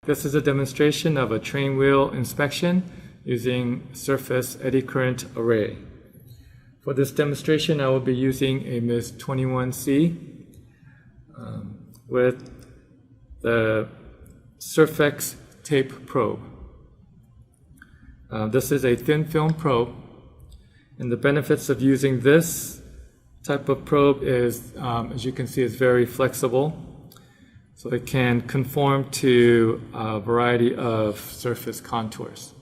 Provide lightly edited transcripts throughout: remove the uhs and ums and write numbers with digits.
This is a demonstration of a train wheel inspection using surface eddy current array. For this demonstration, I will be using a MIS 21C with the Surfex tape probe. This is a thin film probe, and the benefits of using this type of probe is, as you can see, it's very flexible. So it can conform to a variety of surface contours.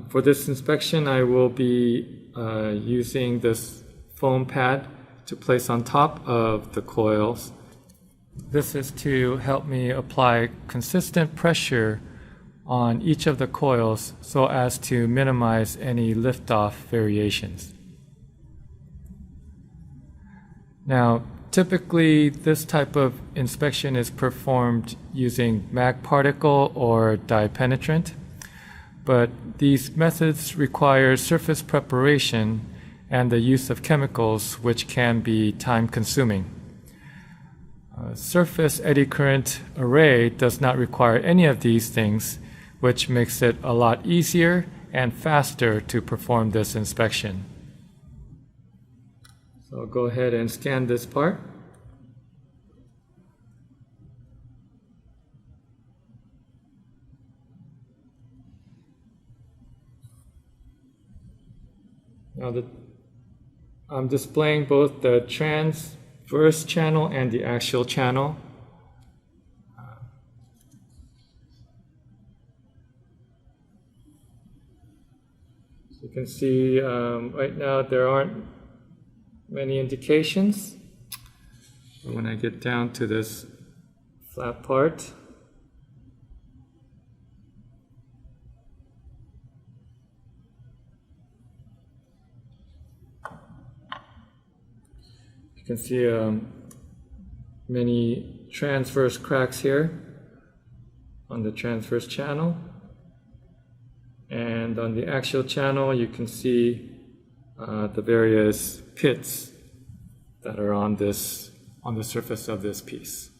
For this inspection, I will be using this foam pad to place on top of the coils. This is to help me apply consistent pressure on each of the coils so as to minimize any liftoff variations. Now, typically, this type of inspection is performed using mag particle or dye penetrant, but these methods require surface preparation and the use of chemicals, which can be time-consuming. Surface eddy current array does not require any of these things, which makes it a lot easier and faster to perform this inspection. So I'll go ahead and scan this part. Now I'm displaying both the transverse channel and the axial channel. So you can see right now there aren't many indications. But when I get down to this flat part, you can see many transverse cracks here on the transverse channel, and on the axial channel you can see the various pits that are on the surface of this piece.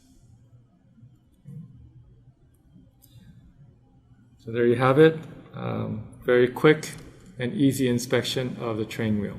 So there you have it. Very quick and easy inspection of the train wheel.